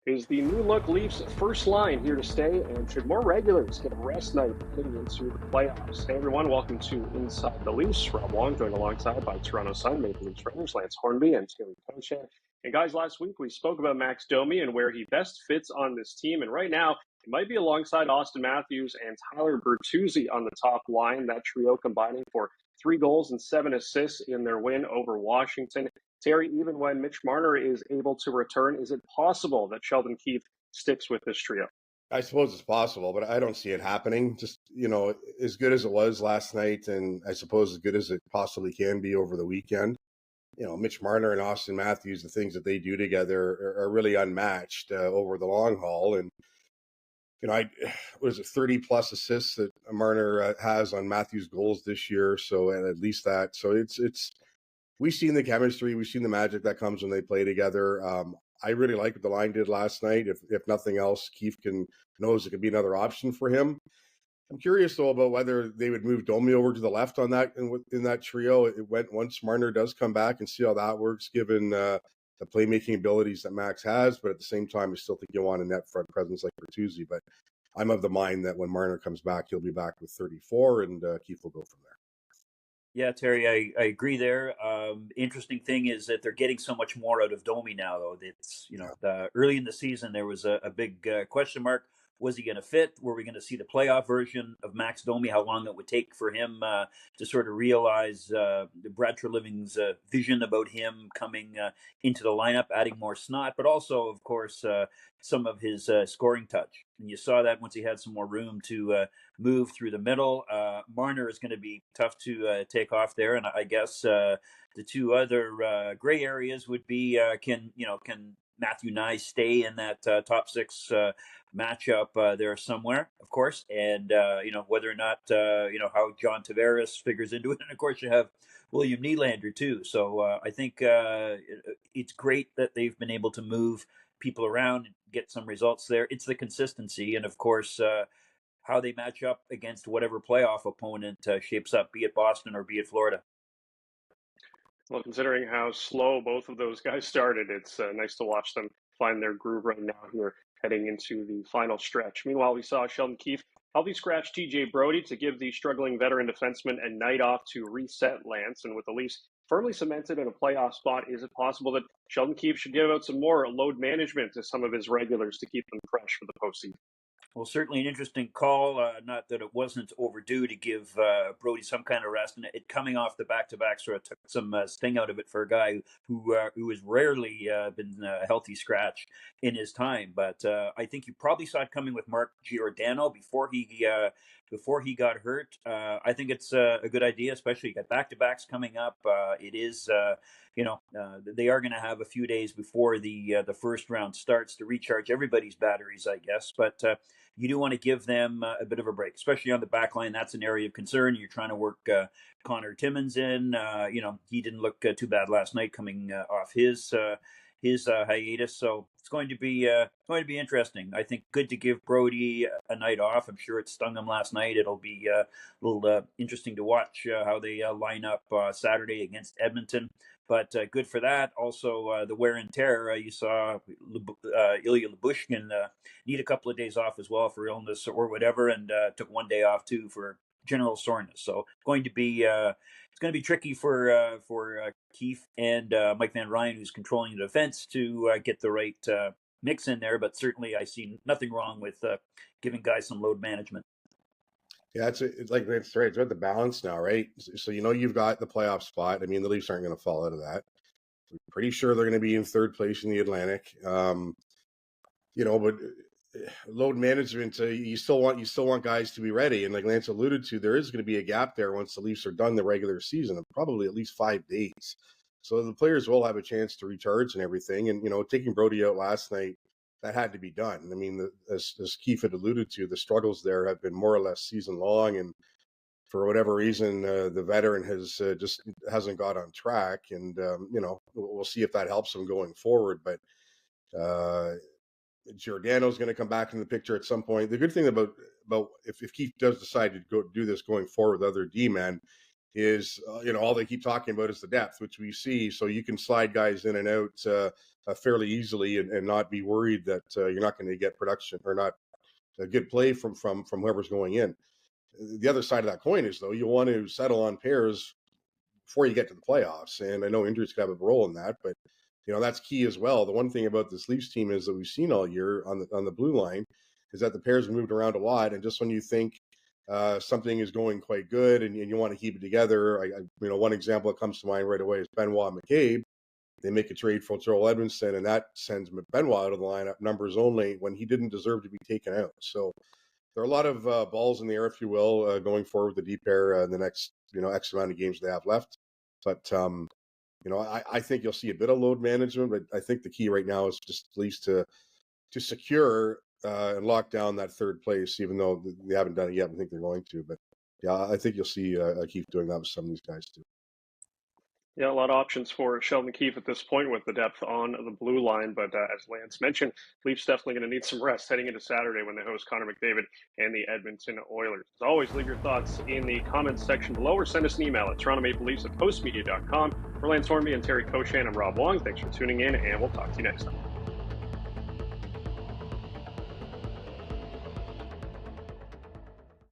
Is the new look Leafs first line here to stay, and should more regulars get a rest night heading into the playoffs? Hey everyone, welcome to Inside the Leafs. Rob Wong joined alongside by Toronto Sun Maple Leafs runners Lance Hornby and Taylor Koshan. And guys, last week we spoke about Max Domi and where he best fits on this team, and right now he might be alongside Auston Matthews and Tyler Bertuzzi on the top line. That trio combining for 3 goals and 7 assists in their win over Washington. Terry, even when Mitch Marner is able to return, is it possible that Sheldon Keefe sticks with this trio? I suppose it's possible, but I don't see it happening. Just, as good as it was last night, and I suppose as good as it possibly can be over the weekend. Mitch Marner and Auston Matthews, the things that they do together are really unmatched over the long haul. And, what is it, 30 plus assists that Marner has on Matthews' goals this year. So, and at least that. So we've seen the chemistry, we've seen the magic that comes when they play together. I really like what the line did last night. If nothing else, Keefe knows it could be another option for him. I'm curious though about whether they would move Domi over to the left on that in that trio. It went once Marner does come back, and see how that works given the playmaking abilities that Max has. But at the same time, I still think you want a net front presence like Bertuzzi. But I'm of the mind that when Marner comes back, he'll be back with 34, and Keefe will go from there. Yeah, Terry, I agree there. Interesting thing is that they're getting so much more out of Domi now, though. It's, early in the season, there was a big question mark. Was he going to fit? Were we going to see the playoff version of Max Domi? How long it would take for him to sort of realize Brad Treliving's vision about him coming into the lineup, adding more snot, but also, of course, some of his scoring touch. And you saw that once he had some more room to move through the middle. Marner is going to be tough to take off there, and I guess the two other gray areas would be can Matthew Nye stay in that top six matchup there somewhere, of course, and whether or not how John Tavares figures into it, and of course you have William Nylander too. So I think it's great that they've been able to move people around and get some results there. It's the consistency, and of course how they match up against whatever playoff opponent shapes up, be it Boston or be it Florida. Well, considering how slow both of those guys started, it's nice to watch them find their groove right now here heading into the final stretch. Meanwhile, we saw Sheldon Keefe healthy scratch TJ Brodie to give the struggling veteran defenseman a night off to reset, Lance. And with the Leafs firmly cemented in a playoff spot, is it possible that Sheldon Keefe should give out some more load management to some of his regulars to keep them fresh for the postseason? Well, certainly an interesting call. Not that it wasn't overdue to give Brodie some kind of rest, and it coming off the back-to-back sort of took some sting out of it for a guy who has rarely been a healthy scratch in his time. But I think you probably saw it coming with Mark Giordano before he got hurt. I think it's a good idea, especially you got back-to-backs coming up. It is. They are going to have a few days before the first round starts to recharge everybody's batteries, I guess. But you do want to give them a bit of a break, especially on the back line. That's an area of concern. You're trying to work Connor Timmins in. He didn't look too bad last night coming off his hiatus. So it's going to be interesting. I think good to give Brodie a night off. I'm sure it stung him last night. It'll be a little interesting to watch how they line up Saturday against Edmonton. But good for that. Also, the wear and tear. You saw Ilya Lyubushkin need a couple of days off as well for illness or whatever, and took one day off too for general soreness. So it's going to be tricky for Keefe and Mike Van Ryn, who's controlling the defense, to get the right mix in there. But certainly, I see nothing wrong with giving guys some load management. Yeah, it's like it's right. It's about the balance now, right? So you've got the playoff spot. I mean, the Leafs aren't going to fall out of that. I'm pretty sure they're going to be in third place in the Atlantic. But load management, you still want guys to be ready. And like Lance alluded to, there is going to be a gap there once the Leafs are done the regular season of probably at least 5 days. So the players will have a chance to recharge and everything. And taking Brodie out last night, that had to be done. I mean, as Keefe had alluded to, the struggles there have been more or less season long, and for whatever reason, the veteran has just hasn't got on track. And we'll see if that helps him going forward. But Giordano's going to come back in the picture at some point. The good thing about if Keefe does decide to go do this going forward with other D-men, is, all they keep talking about is the depth, which we see. So you can slide guys in and out fairly easily and not be worried that you're not going to get production or not a good play from whoever's going in. The other side of that coin is, though, you want to settle on pairs before you get to the playoffs. And I know injuries could have a role in that, but that's key as well. The one thing about this Leafs team is that we've seen all year on the blue line is that the pairs have moved around a lot. And just when you think something is going quite good and you want to keep it together, one example that comes to mind right away is Benoit McCabe. They make a trade for Joel Edmondson, and that sends Benoit out of the lineup, numbers only, when he didn't deserve to be taken out. So there are a lot of balls in the air, if you will, going forward with the deep pair in the next, X amount of games they have left. But, I think you'll see a bit of load management, but I think the key right now is just at least to secure and lock down that third place, even though they haven't done it yet. I think they're going to. But, yeah, I think you'll see Keefe doing that with some of these guys, too. Yeah, a lot of options for Sheldon Keefe at this point with the depth on the blue line. But as Lance mentioned, Leafs definitely going to need some rest heading into Saturday when they host Connor McDavid and the Edmonton Oilers. As always, leave your thoughts in the comments section below or send us an email at TorontoMapleLeafs@Postmedia.com. For Lance Hornby and Terry Koshan, I'm Rob Wong. Thanks for tuning in, and we'll talk to you next time.